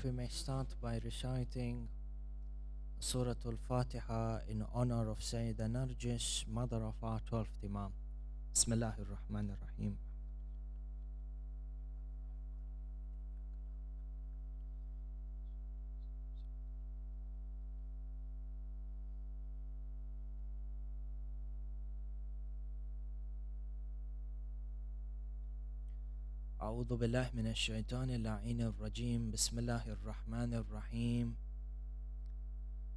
we may start by reciting Surah Al-Fatiha in honor of Sayyidah Narjis, mother of our 12th Imam. Bismillahir Rahmanir Rahim. أعوذ بالله من الشيطان اللعين الرجيم. بسم الله الرحمن الرحيم.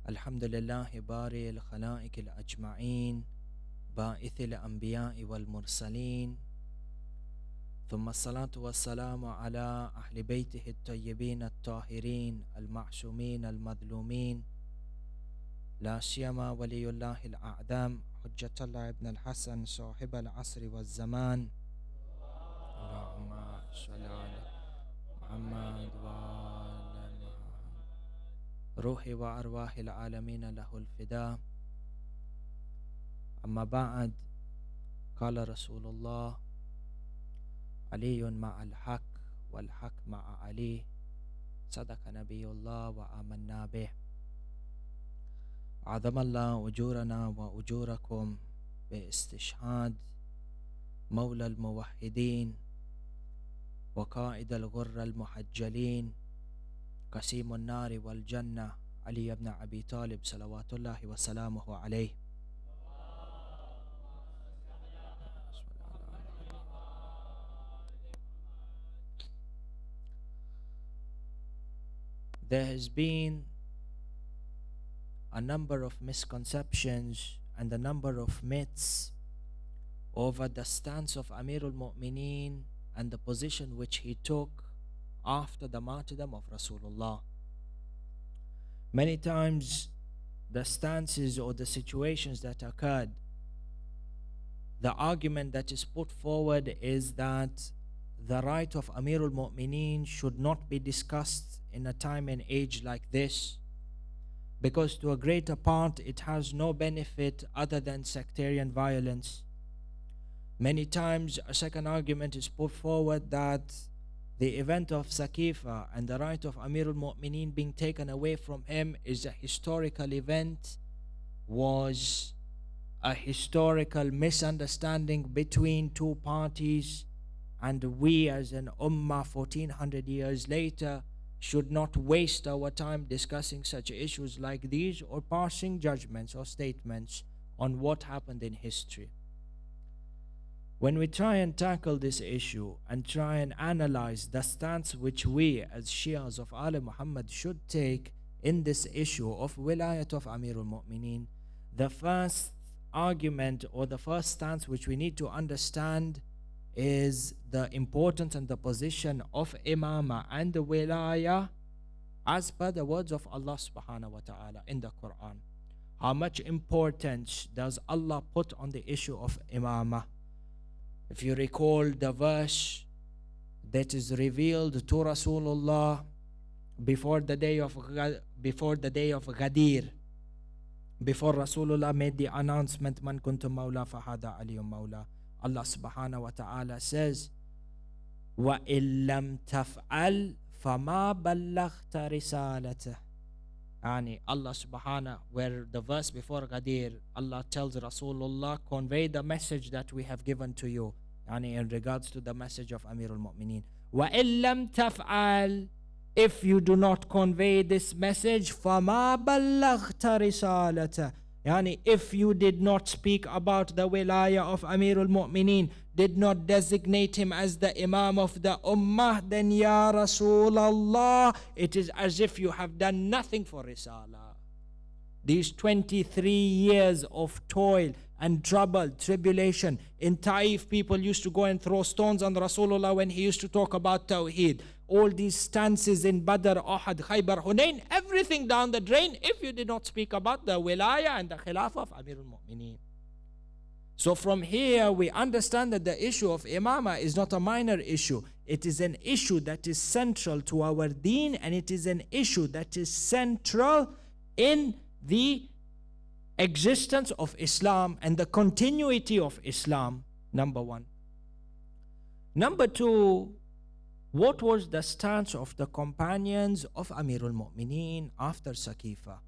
الحمد لله بارئ الخلائق الأجمعين باعث الأنبياء والمرسلين، ثم الصلاة والسلام على أهل بيته الطيبين الطاهرين المعصومين المظلومين، لا سيما ولي الله الأعظم حجة الله ابن الحسن صاحب العصر والزمان. اللهم صل على محمد وعلى روحي وأرواح العالمين له الفداء. أما بعد، قال رسول الله: علي مع الحق والحق مع علي، صدق نبي الله وآمنا به. عظم الله أجورنا وأجوركم باستشهاد مولى الموحدين وقائد الغر المحجلين قسيم النار والجنة علي بن أبي طالب صلوات الله وسلامه عليه. There has been a number of misconceptions and a number of myths over the stance of Amir al-Mu'mineen and the position which he took after the martyrdom of Rasulullah. Many times the stances or the situations that occurred, the argument that is put forward is that the right of Amir al-Mu'mineen should not be discussed in a time and age like this, because to a greater part it has no benefit other than sectarian violence. Many times a second argument is put forward that the event of Saqifa and the right of Amir al-Mu'mineen being taken away from him is a historical event, was a historical misunderstanding between two parties, and we as an ummah 1400 years later should not waste our time discussing such issues like these or passing judgments or statements on what happened in history. When we try and tackle this issue and try and analyze the stance which we as Shias of Ali Muhammad should take in this issue of wilayat of Amir al-Mu'mineen, the first argument or the first stance which we need to understand is the importance and the position of imama and the wilaya as per the words of Allah subhanahu wa ta'ala in the Quran. How much importance does Allah put on the issue of imama? If you recall the verse that is revealed to Rasulullah before the day of Ghadir, before Rasulullah made the announcement, Man kuntum mawla fahada aliyum mawla, Allah subhanahu wa ta'ala says, Wa illam taf'al fama ballaghta risalatah. Yani Allah subhanahu, where the verse before Ghadir, Allah tells Rasulullah, convey the message that we have given to you, yani in regards to the message of Amir al-Mu'mineen. Wa illam taf'al, if you do not convey this message, fama ballaghta risalatah, yani if you did not speak about the wilaya of Amir al-Mu'mineen, did not designate him as the Imam of the Ummah, then Ya Rasulallah, it is as if you have done nothing for Risala. These 23 years of toil and trouble, tribulation. In Taif, people used to go and throw stones on Rasulullah when he used to talk about Tawheed. All these stances in Badr, Uhud, Khaybar, Hunayn, everything down the drain if you did not speak about the wilaya and the khilafah of Amir al-Mu'mineen. So from here we understand that the issue of imama is not a minor issue. It is an issue that is central to our deen, and it is an issue that is central in the existence of Islam and the continuity of Islam, number one. Number two, What was the stance of the companions of Amirul Mu'mineen after Saqifa?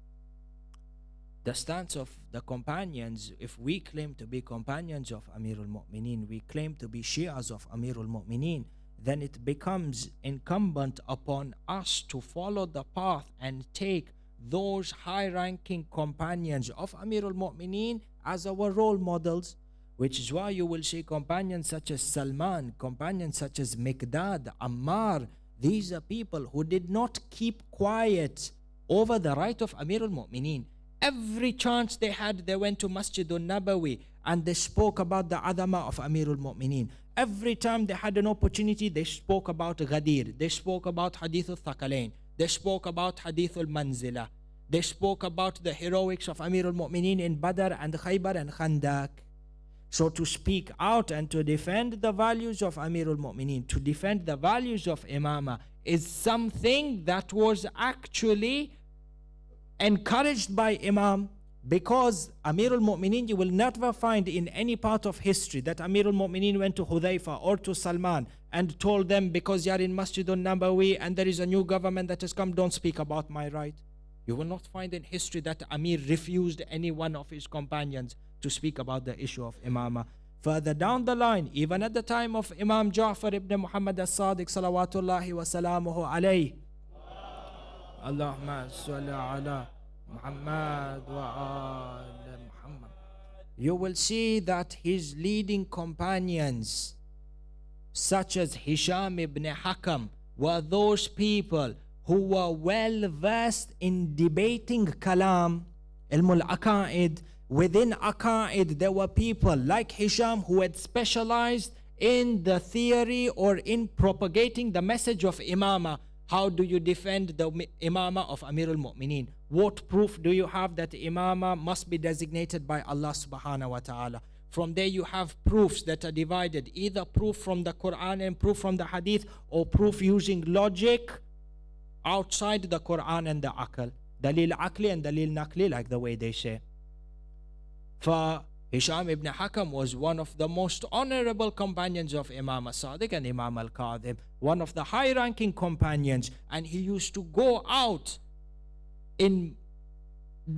The stance of the companions, if we claim to be companions of Amirul Mu'mineen, we claim to be Shias of Amirul Mu'mineen, then it becomes incumbent upon us to follow the path and take those high-ranking companions of Amirul Mu'mineen as our role models, which is why you will see companions such as Salman, companions such as Miqdad, Ammar. These are people who did not keep quiet over the right of Amirul Mu'mineen. Every chance they had, they went to Masjid al-Nabawi and they spoke about the adama of Amirul Mu'mineen. Every time they had an opportunity, they spoke about Ghadir. They spoke about Hadith al-Thaqalain. They spoke about Hadith al-Manzila. They spoke about the heroics of Amirul Mu'mineen in Badr and Khaybar and Khandaq. So to speak out and to defend the values of Amirul Mu'mineen, to defend the values of Imama, is something that was actually encouraged by Imam, because Amirul Mu'mineen, you will never find in any part of history that Amirul Mu'mineen went to Hudhaifa or to Salman and told them, because you are in Masjid al-Nabawi and there is a new government that has come, don't speak about my right. You will not find in history that Amir refused any one of his companions to speak about the issue of Imama. Further down the line, even at the time of Imam Ja'far ibn Muhammad as-Sadiq salawatullahi wa salamuhu alayhi, Allahumma salli ala Muhammad wa ala Muhammad, you will see that his leading companions, such as Hisham ibn Hakam, were those people who were well versed in debating kalam, ilmul aqaid. Within aqaid, there were people like Hisham who had specialized in the theory or in propagating the message of imama. How do you defend the imama of Amirul Mu'mineen? What proof do you have that imama must be designated by Allah subhanahu wa ta'ala? From there you have proofs that are divided, either proof from the Quran and proof from the Hadith, or proof using logic outside the Quran and the Aql. Dalil Aqli and Dalil Naqli, like the way they say. For Hisham ibn Hakam was one of the most honorable companions of Imam al-Sadiq and Imam al-Kadhib, one of the high-ranking companions, and he used to go out in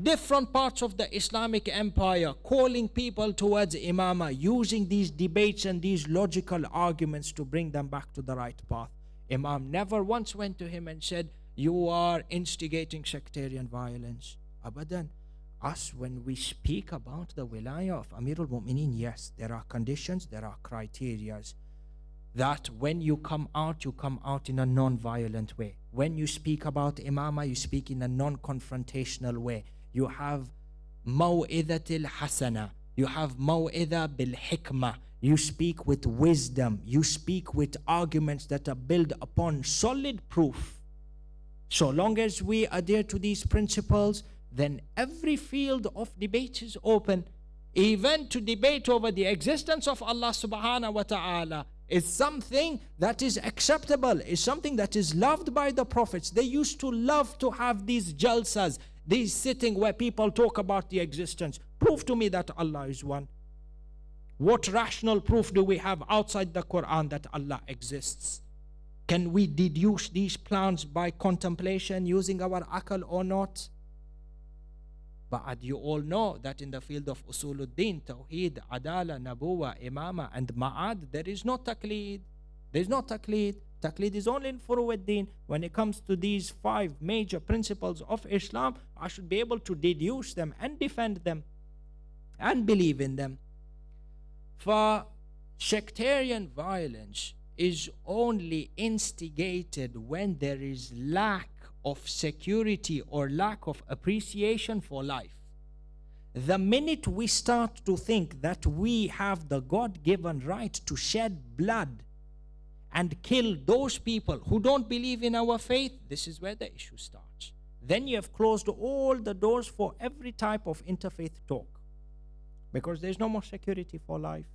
different parts of the Islamic empire calling people towards Imama, using these debates and these logical arguments to bring them back to the right path. Imam never once went to him and said, you are instigating sectarian violence. Abadan. Us, when we speak about the wilayah of Amirul Mu'mineen, yes, there are conditions, there are criterias, that when you come out in a non-violent way. When you speak about imama, you speak in a non-confrontational way. You have maw'idatil hasana, you have maw'idha bil hikmah. You speak with wisdom, you speak with arguments that are built upon solid proof. So long as we adhere to these principles, then every field of debate is open. Even to debate over the existence of Allah subhanahu wa ta'ala is something that is acceptable, is something that is loved by the prophets. They used to love to have these jalsas, these sitting where people talk about the existence. Prove to me that Allah is one. What rational proof do we have outside the Quran that Allah exists? Can we deduce these plans by contemplation using our aql or not? But you all know that in the field of Usuluddin, Tawheed, Adala, Nabuwa, Imama and Ma'ad, there is no taqleed. There is no taqleed. Taqleed is only in Furu'uddin. When it comes to these 5 major principles of Islam, I should be able to deduce them and defend them and believe in them. For sectarian violence is only instigated when there is lack of security or lack of appreciation for life. The minute we start to think that we have the God-given right to shed blood and kill those people who don't believe in our faith, this is where the issue starts. Then you have closed all the doors for every type of interfaith talk, because there's no more security for life.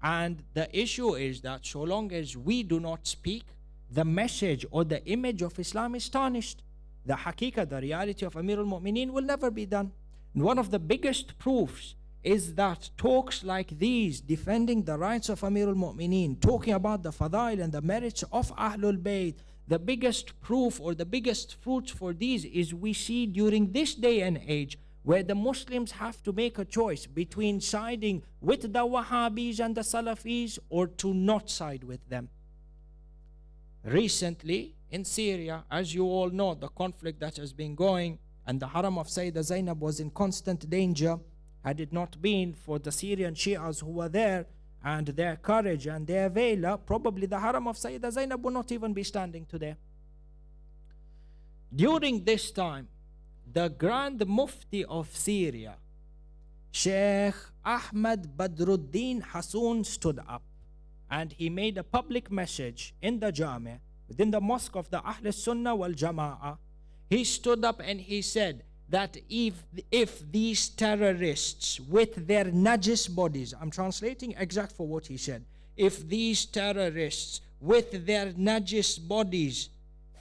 And the issue is that so long as we do not speak, the message or the image of Islam is tarnished. The haqiqah, the reality of Amirul Mu'mineen will never be done. And one of the biggest proofs is that talks like these, defending the rights of Amirul Mu'mineen, talking about the fadail and the merits of Ahlul Bayt, the biggest proof or the biggest fruit for these is we see during this day and age where the Muslims have to make a choice between siding with the Wahhabis and the Salafis or to not side with them. Recently in Syria, as you all know, the conflict that has been going, and the Haram of Sayyidah Zainab was in constant danger. Had it not been for the Syrian Shias who were there and their courage and their valor, probably the Haram of Sayyidah Zainab would not even be standing today. During this time, the Grand Mufti of Syria, Sheikh Ahmad Badruddin Hassoun, stood up and he made a public message in the Jami', within the mosque of the Ahl Sunnah wal Jama'ah. He stood up and he said that if these terrorists with their najis bodies, I'm translating exact for what he said, if these terrorists with their najis bodies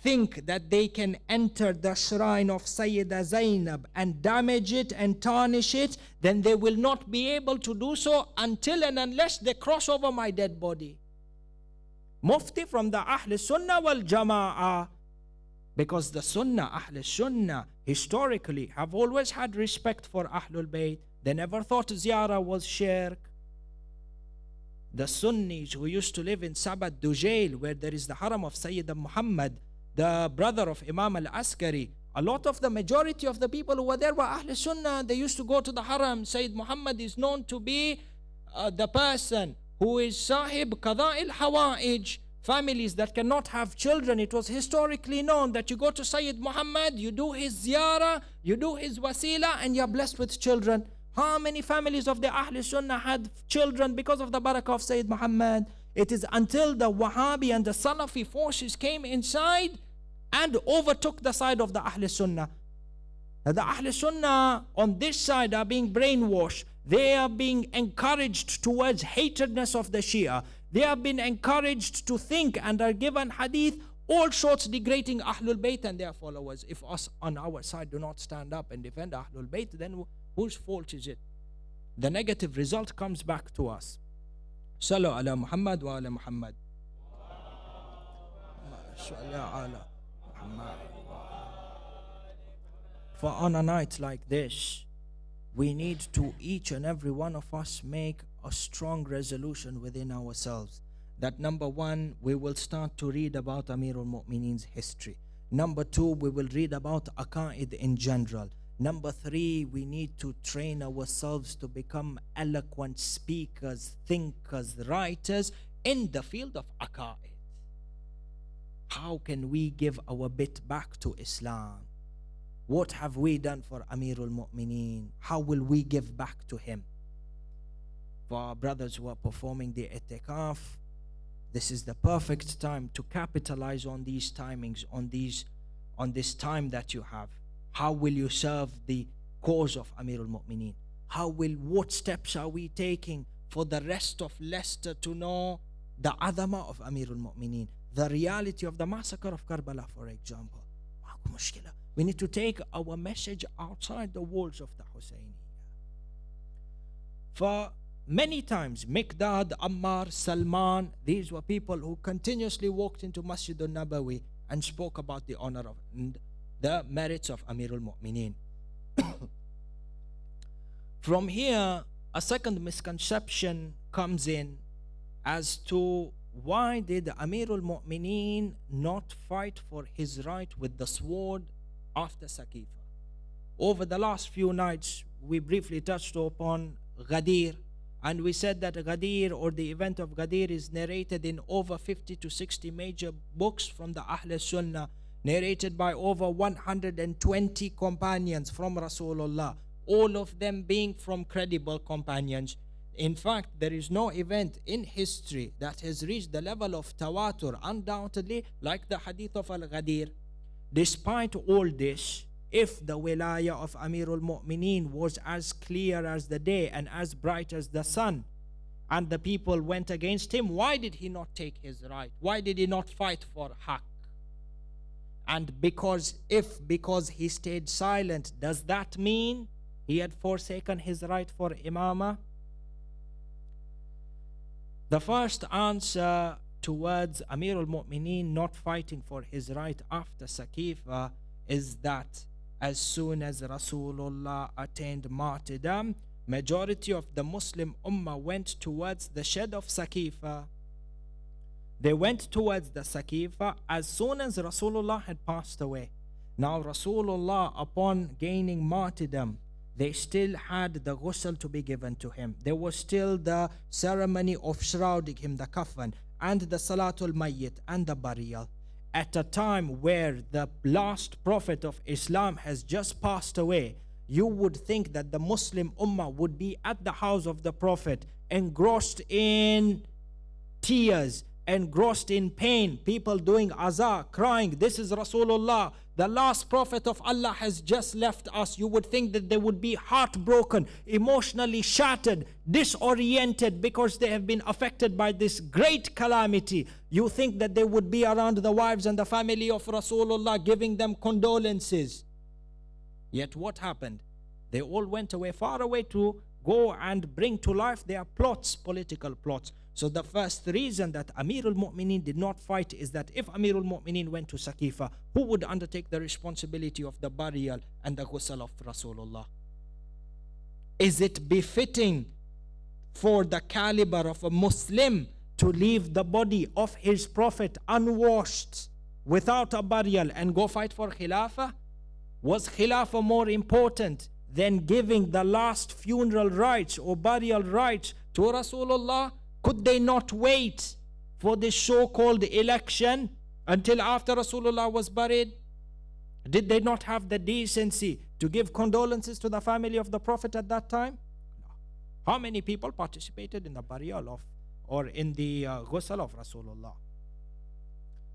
think that they can enter the shrine of Sayyidah Zainab and damage it and tarnish it, then they will not be able to do so until and unless they cross over my dead body. Mufti from the Ahl Sunnah wal Jama'ah. Because the Sunnah, Ahl Sunnah, historically have always had respect for Ahlul Bayt. They never thought ziyarah was shirk. The Sunnis who used to live in Sabat Dujail, where there is the Haram of Sayyid Muhammad, the brother of Imam al-Askari, a lot of the majority of the people who were there were Ahl Sunnah. They used to go to the Haram. Sayyid Muhammad is known to be the person who is Sahib Qada'il Hawa'ij. Families that cannot have children, it was historically known that you go to Sayyid Muhammad, you do his ziyarah, you do his wasila, and you're blessed with children. How many families of the Ahl Sunnah had children because of the barakah of Sayyid Muhammad? It is until the Wahhabi and the Salafi forces came inside and overtook the side of the Ahl Sunnah. The Ahl Sunnah on this side are being brainwashed. They are being encouraged towards hatredness of the Shia. They have been encouraged to think and are given hadith, all sorts degrading Ahlul Bayt and their followers. If us on our side do not stand up and defend Ahlul Bayt, then whose fault is it? The negative result comes back to us. Sallu ala Muhammad wa ala Muhammad. For on a night like this, we need to, each and every one of us, make a strong resolution within ourselves. That number one, we will start to read about Amirul Mu'mineen's history. Number two, we will read about Aqaid in general. Number three, we need to train ourselves to become eloquent speakers, thinkers, writers in the field of Aqaid. How can we give our bit back to Islam? What have we done for Amirul Mu'mineen? How will we give back to him? For our brothers who are performing the itikaf, this is the perfect time to capitalize on these timings, on this time that you have. How will you serve the cause of Amirul Mu'mineen? What steps are we taking for the rest of Leicester to know the adama of Amirul Mu'mineen, the reality of the massacre of Karbala, for example? We need to take our message outside the walls of the Husayniyya. For many times, Miqdad, Ammar, Salman, these were people who continuously walked into Masjid al-Nabawi and spoke about the honor of and the merits of Amirul Mu'mineen. From here, a second misconception comes in as to why did Amirul Mu'mineen not fight for his right with the sword after Saqifa? Over the last few nights, we briefly touched upon Ghadir, and we said that Ghadir, or the event of Ghadir, is narrated in over 50 to 60 major books from the Ahl Sunnah, narrated by over 120 companions from Rasulullah, all of them being from credible companions. In fact, there is no event in history that has reached the level of tawatur, undoubtedly, like the hadith of Al-Ghadir. Despite all this, if the wilaya of Amirul Mu'mineen was as clear as the day and as bright as the sun, and the people went against him, why did he not take his right? Why did he not fight for haqq? And because he stayed silent, does that mean he had forsaken his right for imamah? The first answer towards Amir al-Mu'mineen not fighting for his right after Saqifa is that as soon as Rasulullah attained martyrdom, majority of the Muslim Ummah went towards the shed of Saqifa. They went towards the Saqifa as soon as Rasulullah had passed away. Now Rasulullah, upon gaining martyrdom, they still had the ghusl to be given to him. There was still the ceremony of shrouding him, the kafan, and the salatul mayyit, and the burial. At a time where the last prophet of Islam has just passed away, you would think that the Muslim Ummah would be at the house of the prophet, engrossed in tears, engrossed in pain, people doing azah, crying, this is Rasulullah, the last prophet of Allah has just left us. You would think that they would be heartbroken, emotionally shattered, disoriented because they have been affected by this great calamity. You think that they would be around the wives and the family of Rasulullah giving them condolences. Yet what happened? They all went away, far away, to go and bring to life their plots, political plots. So the first reason that Amir al-Mu'mineen did not fight is that if Amir al-Mu'mineen went to Saqifa, who would undertake the responsibility of the burial and the ghusl of Rasulullah? Is it befitting for the caliber of a Muslim to leave the body of his prophet unwashed, without a burial, and go fight for Khilafah? Was Khilafah more important than giving the last funeral rites or burial rites to Rasulullah? Could they not wait for this so-called election until after Rasulullah was buried? Did they not have the decency to give condolences to the family of the Prophet at that time? No. How many people participated in the burial of, or in the ghusl of Rasulullah?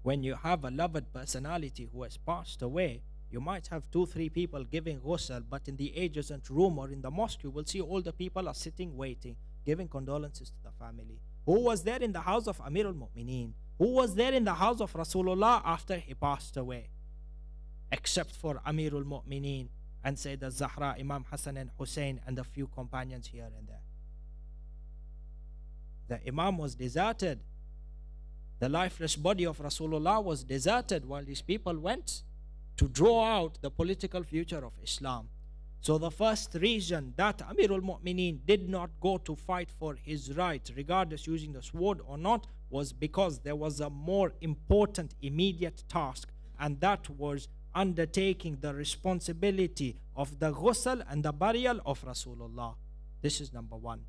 When you have a loved personality who has passed away, you might have 2-3 people giving ghusl, but in the adjacent room or in the mosque, you will see all the people are sitting waiting, giving condolences to the family. Who was there in the house of Amir al-Mu'mineen? Who was there in the house of Rasulullah after he passed away? Except for Amir al-Mu'mineen and Sayyidah Zahra, Imam Hassan and Husayn, and a few companions here and there. The Imam was deserted. The lifeless body of Rasulullah was deserted while these people went to draw out the political future of Islam. So the first reason that Amir al-Mu'mineen did not go to fight for his right, regardless using the sword or not, was because there was a more important immediate task, and that was undertaking the responsibility of the ghusl and the burial of Rasulullah. This is number one.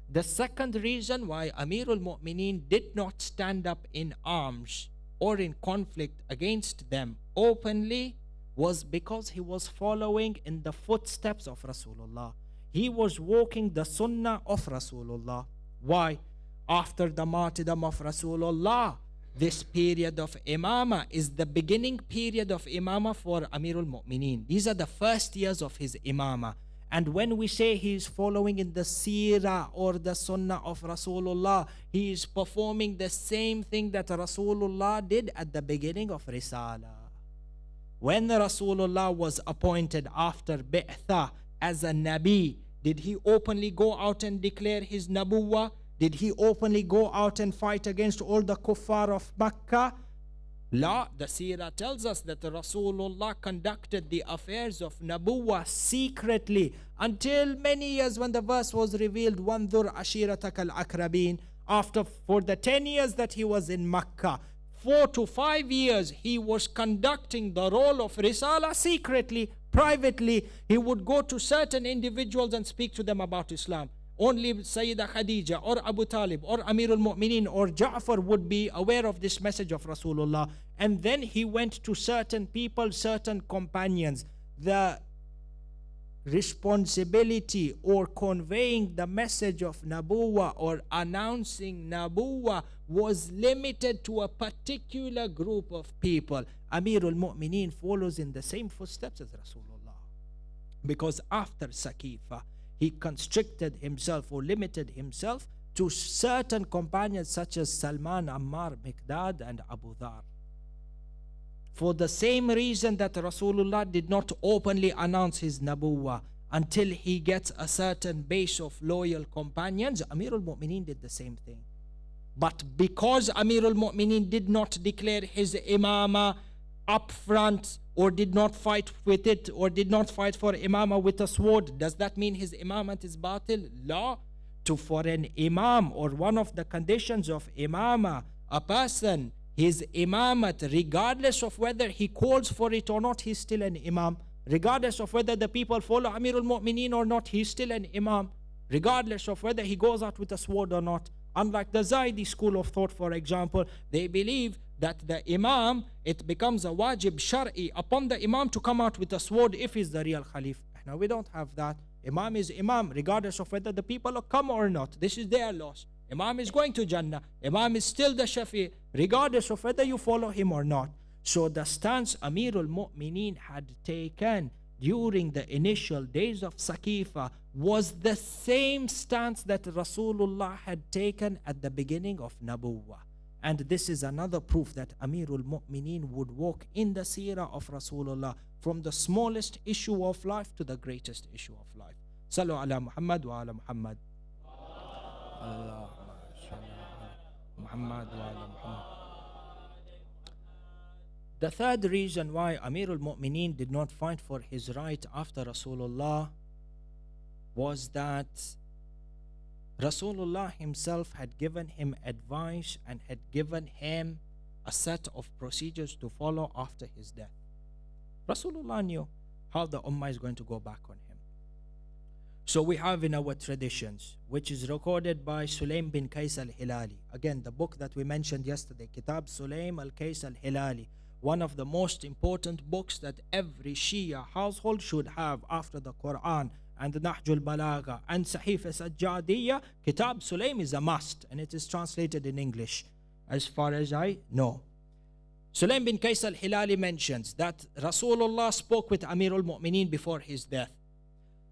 The second reason why Amir al-Mu'mineen did not stand up in arms or in conflict against them openly was because he was following in the footsteps of Rasulullah. He was walking the sunnah of Rasulullah. Why? After the martyrdom of Rasulullah, this period of imamah is the beginning period of imamah for Amir al-Mu'mineen. These are the first years of his imamah. And when we say he is following in the seerah or the sunnah of Rasulullah, he is performing the same thing that Rasulullah did at the beginning of Risalah. When Rasulullah was appointed after Bi'tha as a Nabi, did he openly go out and declare his Nabuwah? Did he openly go out and fight against all the kuffar of Makkah? La, the seerah tells us that Rasulullah conducted the affairs of Nabuwah secretly until many years when the verse was revealed, وَانْظُرْ عَشِيرَتَكَ الْأَقْرَبِينَ. For the 10 years that he was in Makkah, 4 to 5 years, he was conducting the role of Risala secretly, privately. He would go to certain individuals and speak to them about Islam. Only Sayyidah Khadija or Abu Talib or Amir al-Mu'mineen or Ja'far would be aware of this message of Rasulullah. And then he went to certain people, certain companions. The responsibility or conveying the message of Nabuwah or announcing Nabuwah was limited to a particular group of people. Amir al-Mu'mineen follows in the same footsteps as Rasulullah. Because after Saqifa, he constricted himself or limited himself to certain companions such as Salman, Ammar, Miqdad and Abu Dhar. For the same reason that Rasulullah did not openly announce his Nabuwah, until he gets a certain base of loyal companions. Amir al-Mu'mineen did the same thing. But because Amir al-Mu'mineen did not declare his imamah up front, or did not fight with it, or did not fight for imamah with a sword, does that mean his imamah is batil? La. For an imam, or one of the conditions of imamah, a person, his imamat, regardless of whether he calls for it or not, he's still an imam. Regardless of whether the people follow Amir al-Mu'mineen or not, he's still an imam. Regardless of whether he goes out with a sword or not. Unlike the Zaidi school of thought, for example, they believe that the imam, it becomes a wajib shar'i upon the imam to come out with a sword if he's the real khalif. Now we don't have that. Imam is imam regardless of whether the people come or not. This is their loss. Imam is going to Jannah. Imam is still the Shafi regardless of whether you follow him or not. So the stance Amir al-Mu'mineen had taken during the initial days of Saqifa was the same stance that Rasulullah had taken at the beginning of Nabuwwah. And this is another proof that Amir al-Mu'mineen would walk in the seerah of Rasulullah from the smallest issue of life to the greatest issue of life. Sallu ala Muhammad wa ala Muhammad. Allahumma salli ala Muhammad wa ala Muhammad. The third reason why Amir al-Mu'mineen did not fight for his right after Rasulullah was that Rasulullah himself had given him advice and had given him a set of procedures to follow after his death. Rasulullah knew how the Ummah is going to go back on him. So we have in our traditions, which is recorded by Sulaym bin Qais al-Hilali. Again, the book that we mentioned yesterday, Kitab Sulaym al-Qais al-Hilali, one of the most important books that every Shia household should have after the Quran and the Nahjul Balagha and Sahif Sajjadiyya. Kitab Sulaym is a must, and it is translated in English as far as I know. Sulaym bin Qais al-Hilali mentions that Rasulullah spoke with Amir al-Mu'mineen before his death.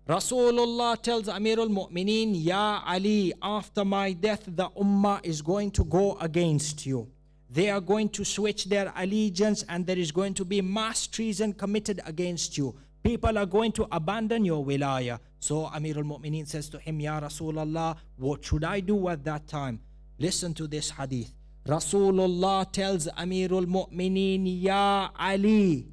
Rasulullah tells Amir al-Mu'mineen, Ya Ali, after my death the Ummah is going to go against you. They are going to switch their allegiance and there is going to be mass treason committed against you. People are going to abandon your wilayah. So Amir al-Mu'mineen says to him, Ya Rasulullah, what should I do at that time? Listen to this hadith. Rasulullah tells Amir al-Mu'mineen, Ya Ali,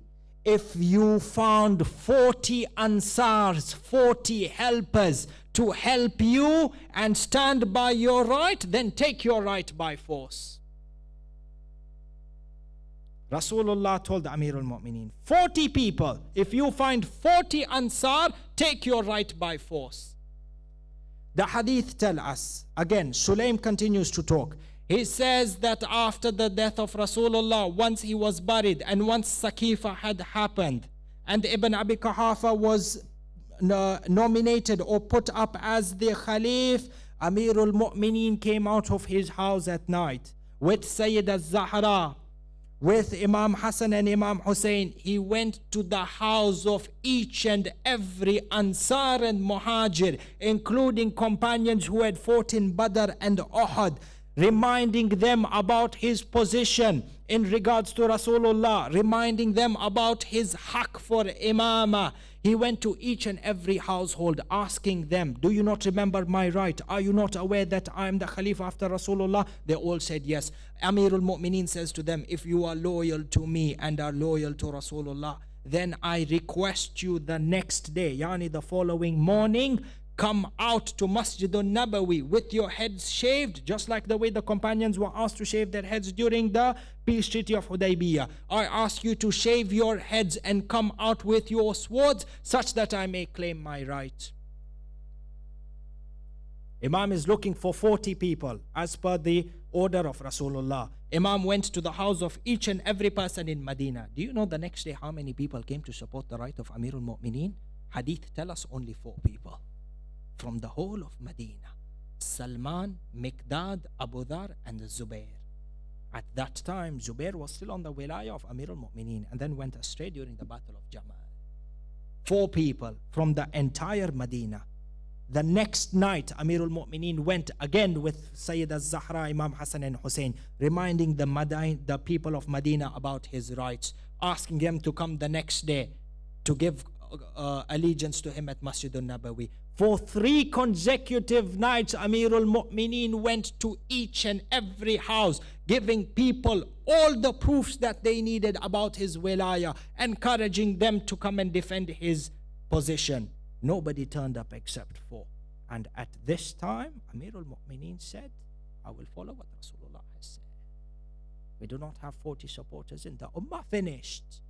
if you found 40 Ansars, 40 helpers to help you and stand by your right, then take your right by force. Rasulullah told Amir al-Mu'mineen, 40 people, if you find 40 Ansar, take your right by force. The hadith tell us, again, Sulaym continues to talk. He says that after the death of Rasulullah, once he was buried and once Saqifa had happened and Ibn Abi Quhafa was nominated or put up as the Khalif, Amir al-Mu'mineen came out of his house at night with Sayyid al-Zahra, with Imam Hassan and Imam Husayn. He went to the house of each and every Ansar and Muhajir, including companions who had fought in Badr and Uhud, reminding them about his position in regards to Rasulullah, reminding them about his haqq for imamah. He went to each and every household asking them, do you not remember my right? Are you not aware that I am the Khalifa after Rasulullah? They all said yes. Amir al-Mu'mineen says to them, if you are loyal to me and are loyal to Rasulullah, then I request you the next day, yani the following morning, come out to Masjid al-Nabawi with your heads shaved, just like the way the companions were asked to shave their heads during the peace treaty of Hudaybiyah. I ask you to shave your heads and come out with your swords such that I may claim my right. Imam is looking for 40 people as per the order of Rasulullah. Imam went to the house of each and every person in Medina. Do you know the next day how many people came to support the right of Amir al-Mu'mineen? Hadith tell us only 4 people from the whole of Medina: Salman, Miqdad, Abu Dhar and Zubair. At that time, Zubair was still on the wilayah of Amir al-Mu'mineen and then went astray during the battle of Jamal. 4 people from the entire Medina. The next night, Amir al-Mu'mineen went again with Sayyid al-Zahra, Imam Hassan and Husayn, reminding the people of Medina about his rights, asking them to come the next day to give allegiance to him at Masjid al-Nabawi. For 3 consecutive nights, Amirul Mu'mineen went to each and every house, giving people all the proofs that they needed about his wilayah, encouraging them to come and defend his position. Nobody turned up except 4. And at this time, Amirul Mu'mineen said, I will follow what Rasulullah has said. We do not have 40 supporters in the Ummah. Finished.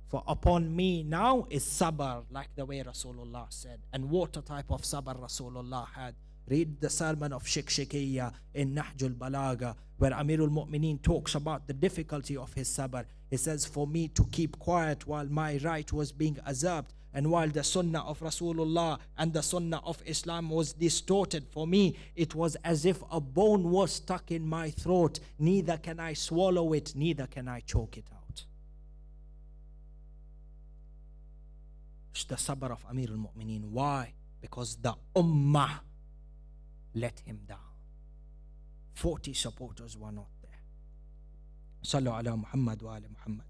For upon me now is sabr, like the way Rasulullah said. And what a type of sabr Rasulullah had. Read the sermon of Shikshikiyya in Nahjul Balaga, where Amirul Mu'mineen talks about the difficulty of his sabr. He says, for me to keep quiet while my right was being usurped, and while the sunnah of Rasulullah and the sunnah of Islam was distorted, for me it was as if a bone was stuck in my throat. Neither can I swallow it, neither can I choke it out. It's the sabr of Amirul Mu'mineen. Why? Because the Ummah let him down. 40 supporters were not there. Sallu ala Muhammad wa ala Muhammad.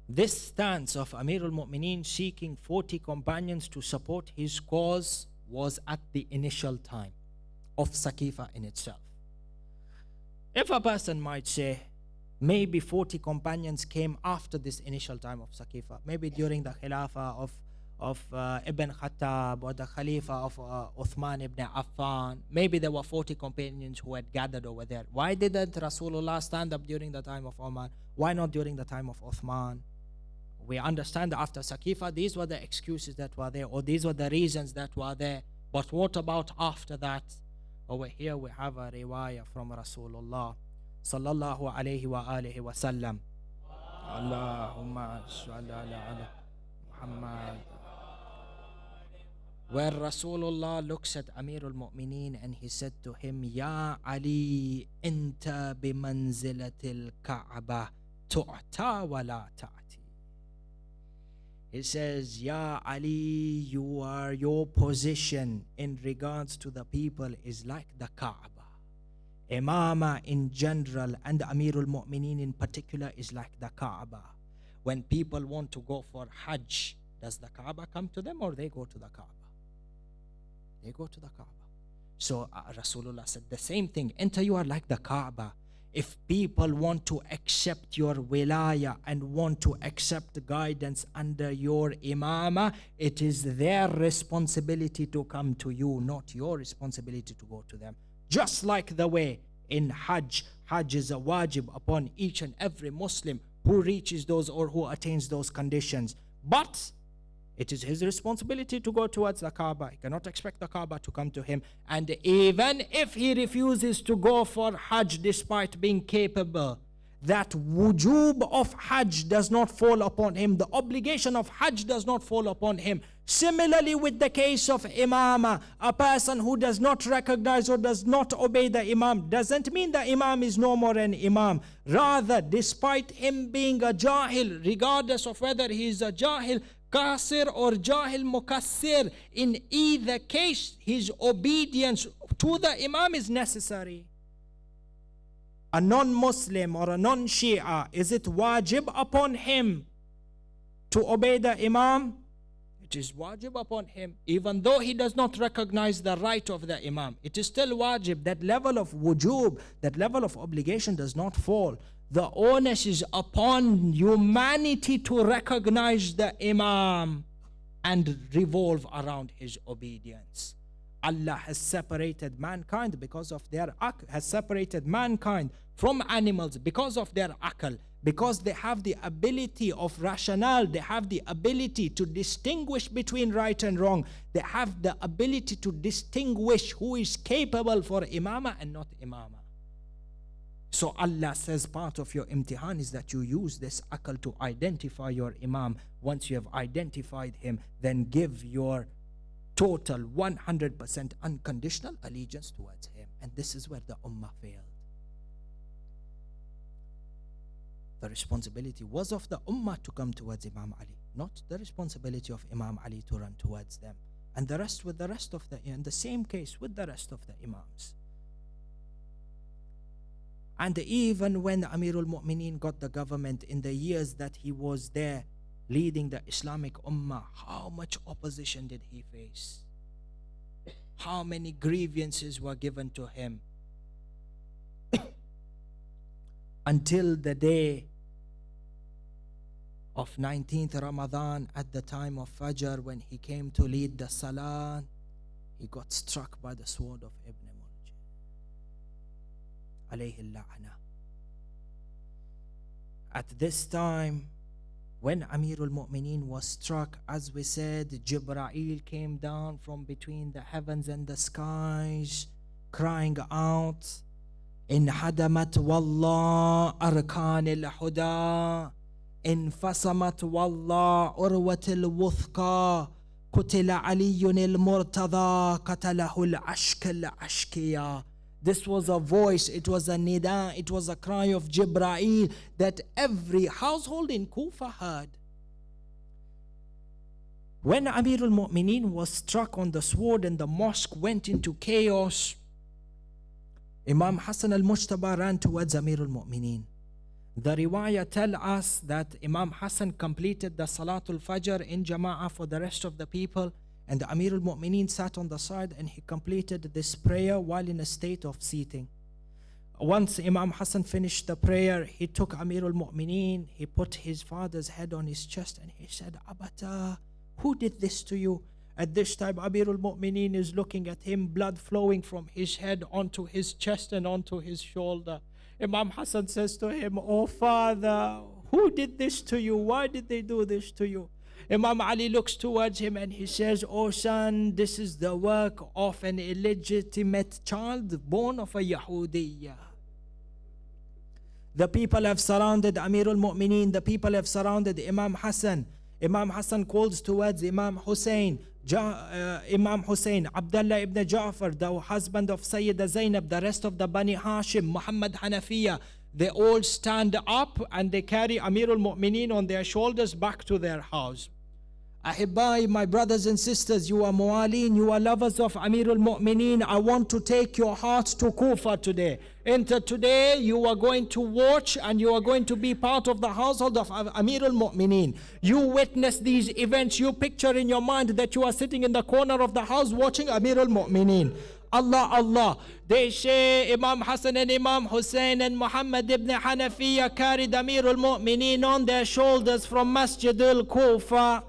This stance of Amirul Mu'mineen seeking 40 companions to support his cause was at the initial time of Saqifa in itself. If a person might say, maybe 40 companions came after this initial time of Saqifa, maybe during the Khilafah of Ibn Khattab or the Khalifa of Uthman ibn Affan, maybe there were 40 companions who had gathered over there. Why didn't Rasulullah stand up during the time of Umar? Why not during the time of Uthman? We understand that after Saqifa, these were the excuses that were there, or these were the reasons that were there. But what about after that? Over here we have a riwayah from Rasulullah sallallahu alayhi wa alihi wa sallam. Allahumma salli ala Muhammad. Where Rasulullah looks at Amirul Mu'mineen and he said to him, Ya Ali, anta bimanzilatil Ka'bah tu'ta wa la ta'ti. He says, Ya Ali, your position in regards to the people is like the Kaaba. Imama in general and Amirul Mu'mineen in particular is like the Kaaba. When people want to go for Hajj, does the Kaaba come to them or they go to the Kaaba? They go to the Kaaba. So Rasulullah said the same thing. Enter, you are like the Kaaba. If people want to accept your wilayah and want to accept guidance under your imama, it is their responsibility to come to you, not your responsibility to go to them. Just like the way in Hajj is a wajib upon each and every Muslim who reaches those or who attains those conditions. But it is his responsibility to go towards the Kaaba. He cannot expect the Kaaba to come to him. And even if he refuses to go for Hajj despite being capable, that wujub of Hajj does not fall upon him. The obligation of Hajj does not fall upon him. Similarly with the case of Imama, a person who does not recognize or does not obey the Imam doesn't mean the Imam is no more an Imam. Rather, despite him being a Jahil, regardless of whether he is a Jahil, Qasir or Jahil Mukassir, in either case his obedience to the Imam is necessary. A non-Muslim or a non-Shia, is it wajib upon him to obey the Imam? It is wajib upon him, even though he does not recognize the right of the Imam. It is still wajib. That level of wujub, that level of obligation does not fall. The onus is upon humanity to recognize the Imam and revolve around his obedience. Allah has separated mankind because of their has separated mankind from animals because of their aql, because they have the ability of rationale, they have the ability to distinguish between right and wrong, they have the ability to distinguish who is capable for imama and not imama. So Allah says part of your imtihan is that you use this aql to identify your imam. Once you have identified him, then give your total 100% unconditional allegiance towards him. And this is where the ummah failed. The responsibility was of the ummah to come towards Imam Ali, not the responsibility of Imam Ali to run towards them. And the rest with the rest of the, in the same case with the rest of the imams. And even when Amirul Mu'mineen got the government in the years that he was there leading the Islamic Ummah, how much opposition did he face? How many grievances were given to him? Until the day of 19th Ramadan, at the time of Fajr, when he came to lead the Salah, he got struck by the sword of Ibn Muljim. Alayhi la'na. At this time, when Amirul Mu'mineen was struck, as we said, Jibreel came down from between the heavens and the skies, crying out, انهدمت والله أركان الهدى انفصمت والله عروة الوثقى قتل علي المرتضى قتله العشق العشقية. This was a voice, it was a nida, it was a cry of Jibreel that every household in Kufa heard. When Amirul Mu'mineen was struck on the sword and the mosque went into chaos, Imam Hassan al-Mujtaba ran towards Amirul Mu'mineen. The riwayah tell us that Imam Hassan completed the Salatul Fajr in Jama'ah for the rest of the people, and the Amirul Mu'mineen sat on the side and he completed this prayer while in a state of seating. Once Imam Hassan finished the prayer, he took Amirul Mu'mineen, he put his father's head on his chest and he said, Abata, who did this to you? At this time, Amirul Mu'mineen is looking at him, blood flowing from his head onto his chest and onto his shoulder. Imam Hassan says to him, oh father, who did this to you? Why did they do this to you? Imam Ali looks towards him and he says, oh son, this is the work of an illegitimate child born of a Yahudiyya. The people have surrounded Amirul Mu'mineen, the people have surrounded Imam Hassan. Imam Hassan calls towards Imam Husayn. Imam Husayn, Abdullah ibn Ja'far, the husband of Sayyida Zainab, the rest of the Bani Hashim, Muhammad Hanafiya, they all stand up and they carry Amirul Mu'mineen on their shoulders back to their house. Ahibbai, my brothers and sisters, you are mu'alin, you are lovers of Amirul Mu'mineen. I want to take your hearts to Kufa today. Enter today, you are going to watch and you are going to be part of the household of Amirul Mu'mineen. You witness these events, you picture in your mind that you are sitting in the corner of the house watching Amirul Mu'mineen. Allah, Allah. They say Imam Hassan and Imam Husayn and Muhammad ibn Hanafiya carried Amirul Mu'mineen on their shoulders from Masjid al-Kufa.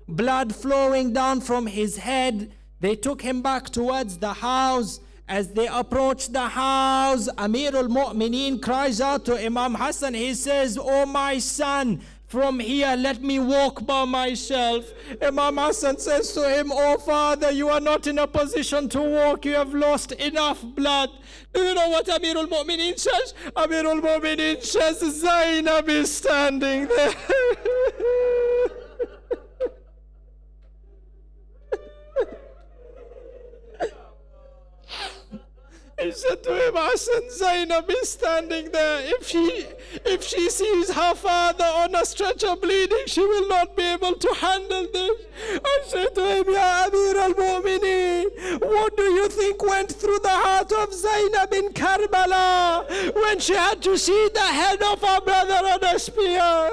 Blood flowing down from his head. They took him back towards the house. As they approached the house, Amirul Mu'mineen cries out to Imam Hassan. He says, oh my son, from here let me walk by myself. Imam Hassan says to him, oh father, you are not in a position to walk. You have lost enough blood. Do you know what Amirul Mu'mineen says? Amirul Mu'mineen says, Zainab is standing there. He said to him, Hassan, Zainab is standing there. If she sees her father on a stretcher bleeding, she will not be able to handle this. I said to him, Ya Amir al-Mu'mineen, what do you think went through the heart of Zainab in Karbala when she had to see the head of her brother on a spear?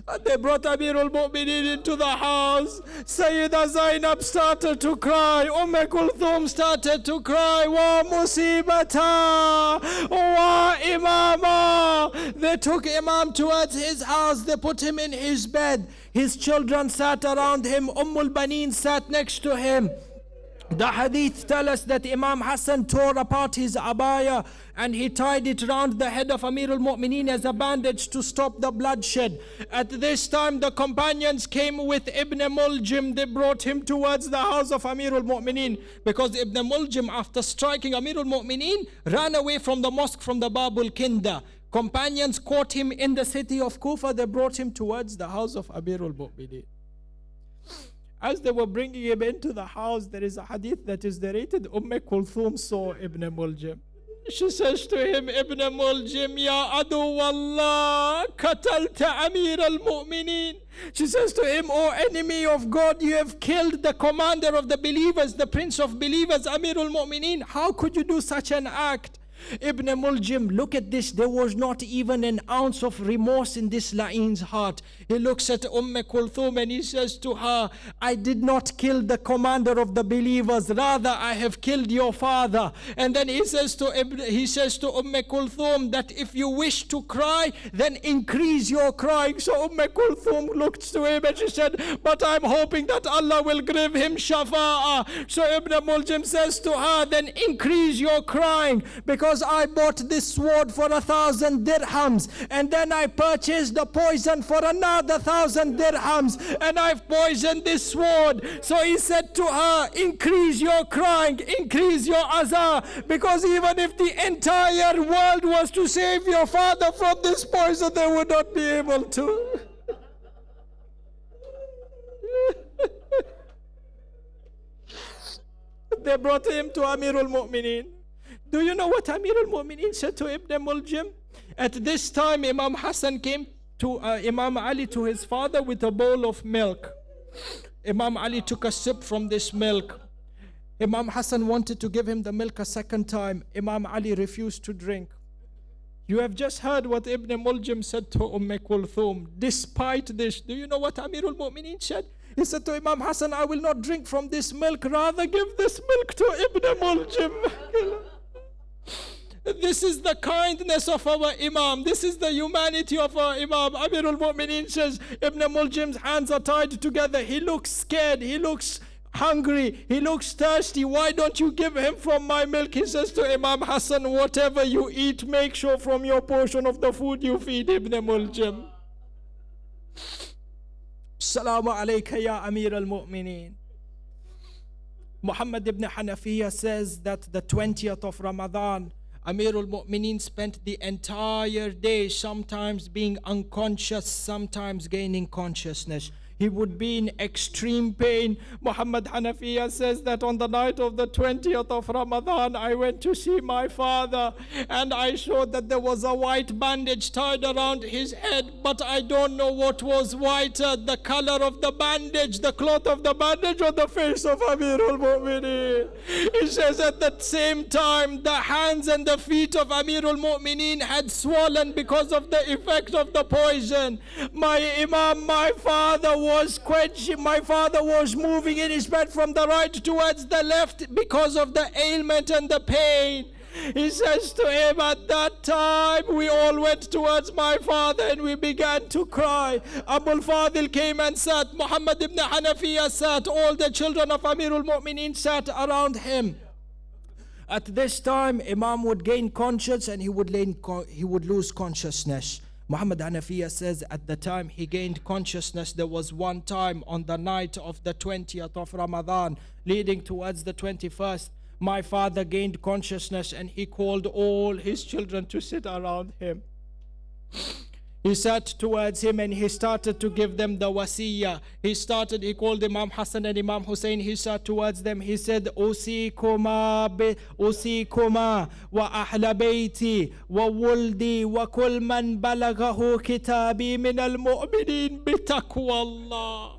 And they brought Amirul Mu'mineen into the house. Sayyida Zainab started to cry. Kulthum started to cry. Wa musibata. Wa imama. They took Imam towards his house. They put him in his bed. His children sat around him. Baneen sat next to him. The hadith tell us that Imam Hassan tore apart his abaya and he tied it around the head of Amirul Mu'mineen as a bandage to stop the bloodshed. At this time the companions came with Ibn Muljim. They brought him towards the house of Amirul Mu'mineen because Ibn Muljim, after striking Amirul Mu'mineen, ran away from the mosque from the Babul Kinda. Companions caught him in the city of Kufa. They brought him towards the house of Amirul Mu'mineen. As they were bringing him into the house, there is a hadith that is narrated. Kulthum saw Ibn Muljim. She says to him, Ibn Muljim, Ya Adu Wallah, Katalta Amir al-Mu'mineen. She says to him, O enemy of God, you have killed the commander of the believers, the prince of believers, Amir al-Mu'mineen. How could you do such an act? Ibn Muljim, look at this. There was not even an ounce of remorse in this La'in's heart. He looks at Kulthum and he says to her, I did not kill the commander of the believers. Rather, I have killed your father. And then he says to Kulthum that if you wish to cry, then increase your crying. So Kulthum looked to him and she said, but I'm hoping that Allah will give him shafa'ah. So Ibn Muljim says to her, then increase your crying, because I bought this sword for 1,000 dirhams, and then I purchased the poison for another 1,000 dirhams, and I've poisoned this sword. So he said to her, increase your crying, increase your azar, because even if the entire world was to save your father from this poison, they would not be able to. They brought him to Amir al-Mu'mineen. Do you know what Amir al-Mu'mineen said to Ibn Muljim? At this time, Imam Hassan came to Imam Ali, to his father, with a bowl of milk. Imam Ali took a sip from this milk. Imam Hassan wanted to give him the milk a second time. Imam Ali refused to drink. You have just heard what Ibn Muljim said to Kulthum. Despite this, do you know what Amir al-Mu'mineen said? He said to Imam Hassan, I will not drink from this milk, rather give this milk to Ibn Muljim. This is the kindness of our Imam. This is the humanity of our Imam. Amir al-Mu'mineen says, Ibn Muljim's hands are tied together. He looks scared. He looks hungry. He looks thirsty. Why don't you give him from my milk? He says to Imam Hassan, whatever you eat, make sure from your portion of the food you feed Ibn Muljim. Salamu alayka ya Amir al-Mu'mineen. Muhammad ibn Hanafiya says that the 20th of Ramadan, Amir al-Mu'mineen spent the entire day sometimes being unconscious, sometimes gaining consciousness. He would be in extreme pain. Muhammad Hanafiya says that on the night of the 20th of Ramadan, I went to see my father, and I saw that there was a white bandage tied around his head, but I don't know what was whiter, the color of the bandage, the cloth of the bandage, or the face of Amir al-Mu'mineen. He says at the same time, the hands and the feet of Amir al-Mu'mineen had swollen because of the effect of the poison. My Imam, my father, was quenching. My father was moving in his bed from the right towards the left because of the ailment and the pain. He says to him, at that time we all went towards my father and we began to cry. Abul Fadil came and sat. Muhammad ibn Hanafiya sat. All the children of Amir al-Mu'mineen sat around him. At this time, Imam would gain conscience and he would lose consciousness. Muhammad Hanafiya says at the time he gained consciousness, there was one time on the night of the 20th of Ramadan leading towards the 21st, my father gained consciousness and he called all his children to sit around him. He sat towards him and he started to give them the wasiyah. He called Imam Hassan and Imam Husayn. He sat towards them. He said, Usikuma wa ahla bayti wa wuldi wa kul man balaghahu kitabi min al-mu'minin bi taqwa Allah.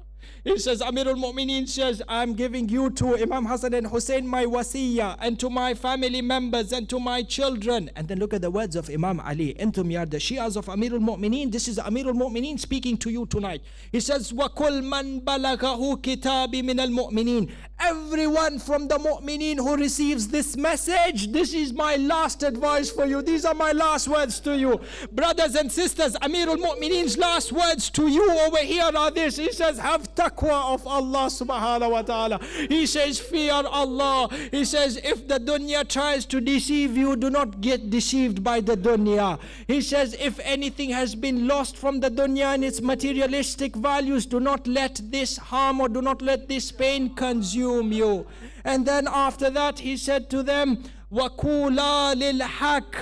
He says, Amir al-Mu'mineen says, I'm giving you to Imam Hassan and Hussein my wasiyah, and to my family members and to my children. And then look at the words of Imam Ali. Entum ya the Shias of Amir al-Mu'mineen. This is Amir al-Mu'mineen speaking to you tonight. He says, وَكُلْ مَنْ بَلَغَهُ كِتَابِ مِنَ الْمُؤْمِنِينَ. Everyone from the Mu'mineen who receives this message, this is my last advice for you. These are my last words to you. Brothers and sisters, Amir al-Mu'mineen's last words to you over here are this. He says, have taqwa of Allah subhanahu wa ta'ala. He says, fear Allah. He says, if the dunya tries to deceive you, do not get deceived by the dunya. He says, if anything has been lost from the dunya and its materialistic values, do not let this harm or do not let this pain consume you. And then after that he said to them, وَقُولَا لِلْحَقِّ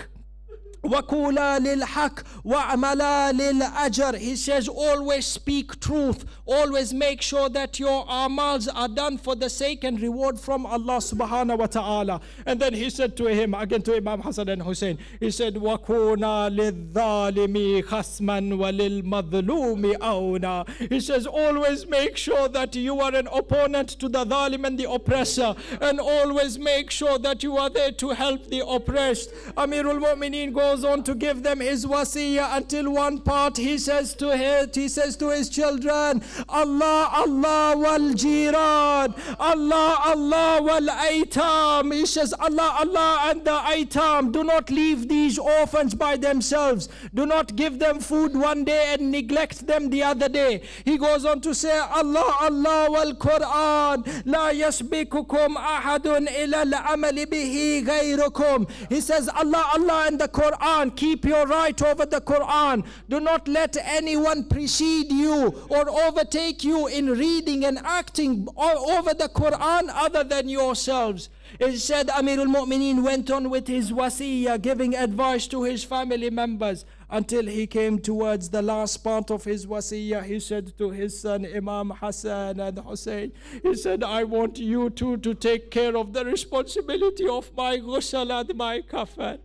وَقُولَا لِلْحَقِّ وَعْمَلَا لِلْأَجْرِ. He says, always speak truth. Always make sure that your amals are done for the sake and reward from Allah subhanahu wa ta'ala. And then he said to him, again to Imam Hassan and Husayn, he said, وَكُونَا لِلظَّالِمِ خَصْمًا وَلِلْمَظْلُومِ أَوْنًا. He says, always make sure that you are an opponent to the zalim and the oppressor. And always make sure that you are there to help the oppressed. Amirul Mu'mineen goes on to give them his wasiyah until one part he says to his children, Allah, Allah wal jiran, Allah, Allah wal aitam. He says, Allah, Allah and the aitam. Do not leave these orphans by themselves. Do not give them food one day and neglect them the other day. He goes on to say, Allah, Allah wal Quran, la yasbikukum ahadun ila al-amali bihi ghayrukum. He says, Allah, Allah and the Quran. Keep your right over the Quran. Do not let anyone precede you or overtake you in reading and acting over the Quran other than yourselves. It said Amirul Mu'mineen went on with his wasiyah, giving advice to his family members until he came towards the last part of his wasiyah. He said to his son Imam Hassan and Husayn, he said, I want you two to take care of the responsibility of my ghusl and my kafan.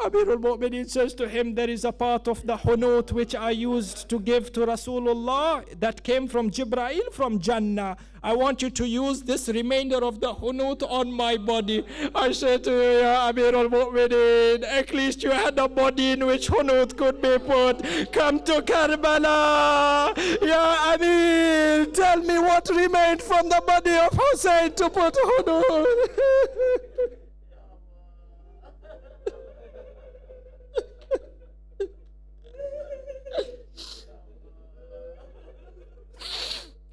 Amirul Mu'mineen says to him, there is a part of the hunut which I used to give to Rasulullah that came from Jibreel from Jannah. I want you to use this remainder of the hunut on my body. I said to him, Ya Amirul Mu'mineen, at least you had a body in which hunut could be put. Come to Karbala. Ya Amir, tell me what remained from the body of Husayn to put hunut.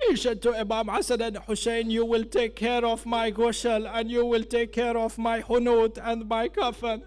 He said to Imam Hassan and Husayn, you will take care of my ghusl and you will take care of my hunut and my kafan.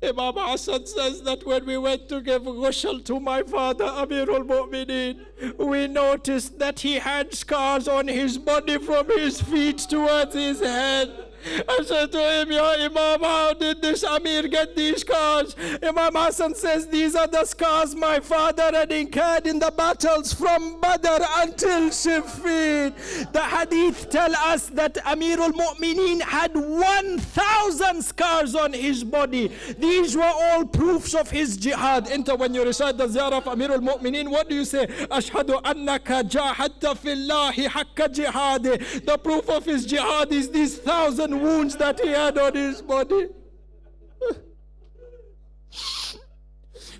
Imam Hassan says that when we went to give ghusl to my father, Amirul Mu'mineen, we noticed that he had scars on his body from his feet towards his head. I said to him, Ya Imam, how did this Amir get these scars? Imam Hassan says, these are the scars my father had incurred in the battles from Badr until Siffin. The hadith tell us that Amirul Mu'mineen had 1,000 scars on his body. These were all proofs of his jihad. Enter when you recite the ziyarah of Amirul Mu'mineen, what do you say? Ashhadu annaka jahadta fillahi haqqa jihadi. The proof of his jihad is these 1,000 wounds that he had on his body.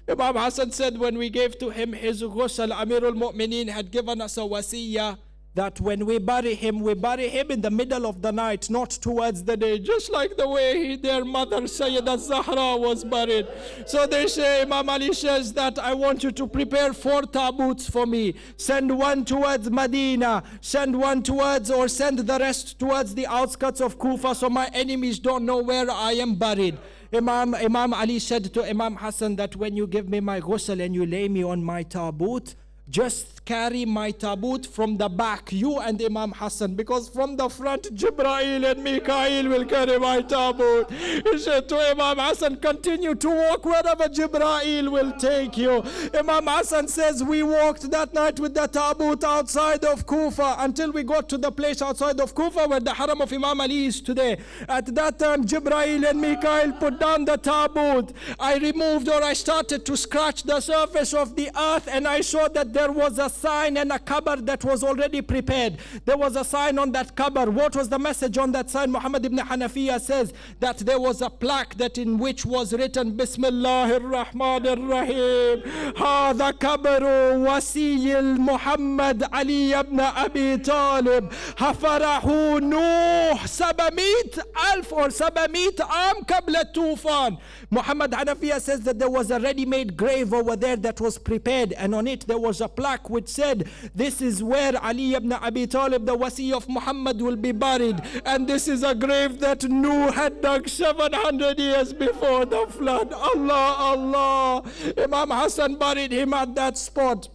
Imam Hassan said when we gave to him his ghusl, Amirul Mu'mineen had given us a wasiyah that when we bury him in the middle of the night, not towards the day, just like the way their mother Sayyidah Zahra was buried. So they say, Imam Ali says that I want you to prepare 4 tabuts for me. Send one towards Medina, send one towards, or send the rest towards the outskirts of Kufa so my enemies don't know where I am buried. Imam Ali said to Imam Hassan that when you give me my ghusl and you lay me on my tabut, just carry my tabut from the back, you and Imam Hassan, because from the front Jibreel and Mikael will carry my tabut. He said to Imam Hassan, continue to walk wherever Jibreel will take you. Imam Hassan says we walked that night with the tabut outside of Kufa until we got to the place outside of Kufa where the haram of Imam Ali is today. At that time Jibreel and Mikael put down the tabut. I started to scratch the surface of the earth and I saw that there was a sign and a cupboard that was already prepared. There was a sign on that cupboard. What was the message on that sign? Muhammad ibn Hanafiya says that there was a plaque that in which was written Bismillahir Rahmanir Rahim. Hadha kabru wasiyil Muhammad Ali ibn Abi Talib. Hafarahu Nuh 700,000 or 700 am qabla tufan. Muhammad Hanafiya says that there was a ready-made grave over there that was prepared, and on it there was a plaque which said, this is where Ali ibn Abi Talib, the wasi of Muhammad, will be buried, and this is a grave that Nuh had dug 700 years before the flood. Allah, Allah. Imam Hassan buried him at that spot.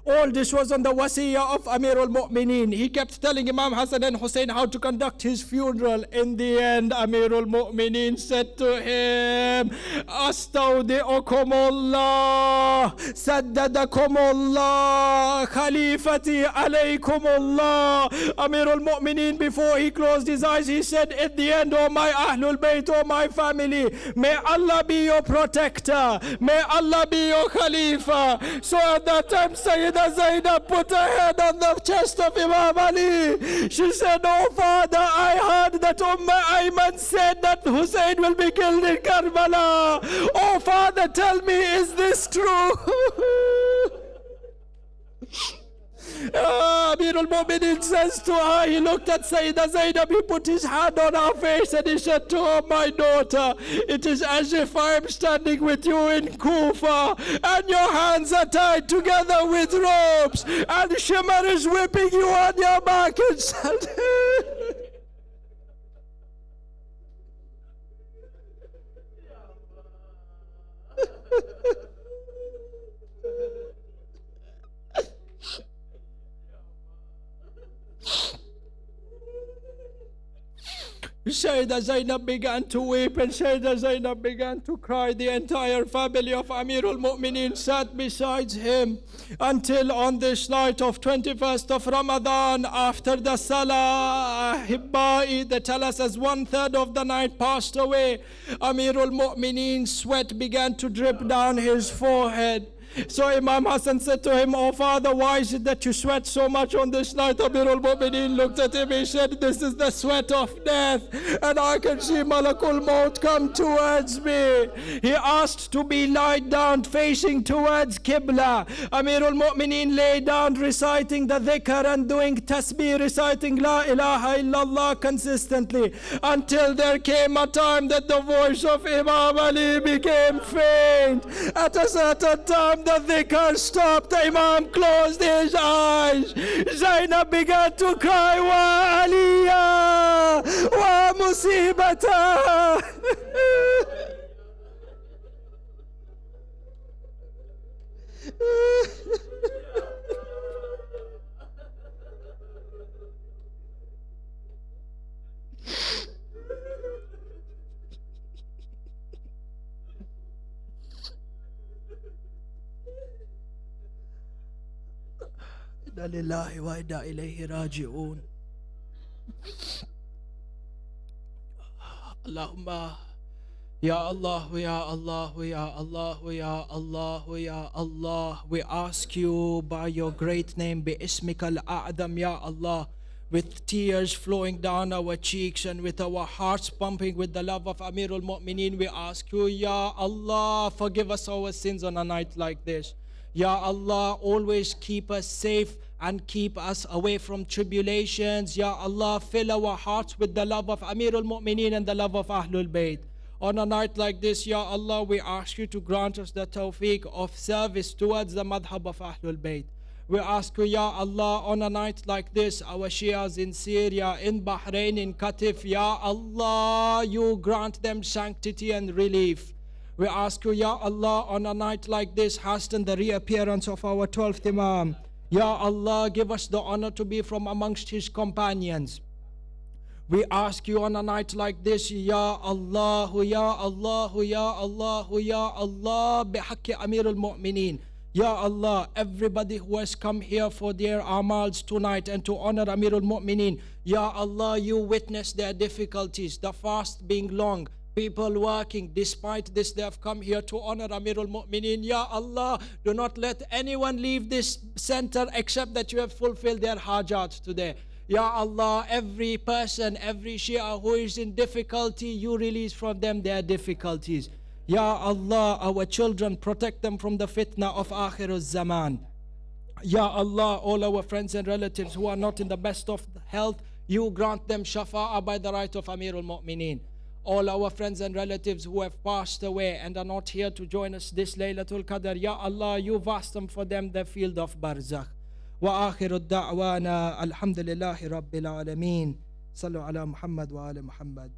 All this was on the wasiyah of Amir al-Mu'mineen. He kept telling Imam Hassan and Husayn how to conduct his funeral. In the end, Amir al-Mu'mineen said to him, Astawdi'ukumullah, Saddadakumullah, Khalifati alaykumullah. Amir al-Mu'mineen, before he closed his eyes, he said, in the end, oh my Ahlul Bayt, oh my family, may Allah be your protector. May Allah be your Khalifa. So at that time, Sayyidah Zainab put her head on the chest of Imam Ali. She said, oh father, I heard that Ayman said that Husayn will be killed in Karbala. Oh father, tell me, is this true? Amir al-Mu'mineen says to her, he looked at Sayyidah Zainab, he put his hand on her face and he said to her, my daughter, it is as if I am standing with you in Kufa and your hands are tied together with ropes and Shimmer is whipping you on your back and said, Sayyidah Zainab began to weep and Sayyidah Zainab began to cry. The entire family of Amir al-Mu'mineen sat beside him until on this night of 21st of Ramadan, after the Salah Hibba'i, they tell us as 1/3 of the night passed away, Amir al-Mu'mineen sweat began to drip down his forehead. So Imam Hassan said to him, oh father, why is it that you sweat so much on this night? Amir al-Mu'mineen looked at him, he said, this is the sweat of death and I can see Malakul Maut come towards me. He asked to be lied down facing towards Qibla. Amir al-Mu'mineen lay down reciting the dhikr and doing tasbih, reciting La ilaha illallah consistently, until there came a time that the voice of Imam Ali became faint. At a certain time the dhikr stopped, the Imam closed his eyes. Zainab began to cry, Wa Aliyah, Wa Musibata. Inna lillahi wa inna ilayhi raji'un. Allahumma Ya Allah, Ya Allah, Ya Allah, Ya Allah, Ya Allah. We ask you by your great name, bi ismikal a'adam, Ya Allah, with tears flowing down our cheeks and with our hearts pumping with the love of Amir al-Mu'mineen, we ask you, Ya Allah, forgive us our sins on a night like this. Ya Allah, always keep us safe and keep us away from tribulations. Ya Allah, fill our hearts with the love of Amir al-Mu'mineen and the love of Ahlul Bayt. On a night like this, Ya Allah, we ask you to grant us the tawfiq of service towards the madhab of Ahlul Bayt. We ask you, Ya Allah, on a night like this, our Shias in Syria, in Bahrain, in Qatif, Ya Allah, you grant them sanctity and relief. We ask you, Ya Allah, on a night like this, hasten the reappearance of our 12th Imam. Ya Allah, give us the honor to be from amongst his companions. We ask you on a night like this, Ya Allah, Ya Allah, Ya Allah, Ya Allah, bihaqqi Amir al-Mu'mineen. Ya Allah, everybody who has come here for their amals tonight and to honor Amir al-Mu'mineen, Ya Allah, you witness their difficulties, the fast being long, people working. Despite this, they have come here to honor Amir al-Mu'mineen. Ya Allah, do not let anyone leave this center except that you have fulfilled their hajat today. Ya Allah, every person, every Shia who is in difficulty, you release from them their difficulties. Ya Allah, our children, protect them from the fitna of Akhirul Zaman. Ya Allah, all our friends and relatives who are not in the best of health, you grant them shafa'ah by the right of Amir al-Mu'mineen. All our friends and relatives who have passed away and are not here to join us this Laylatul Qadr, Ya Allah, you vast them for them the field of Barzakh. وآخر الدعوانا الحمد لله رب العالمين صلوا على محمد وآل محمد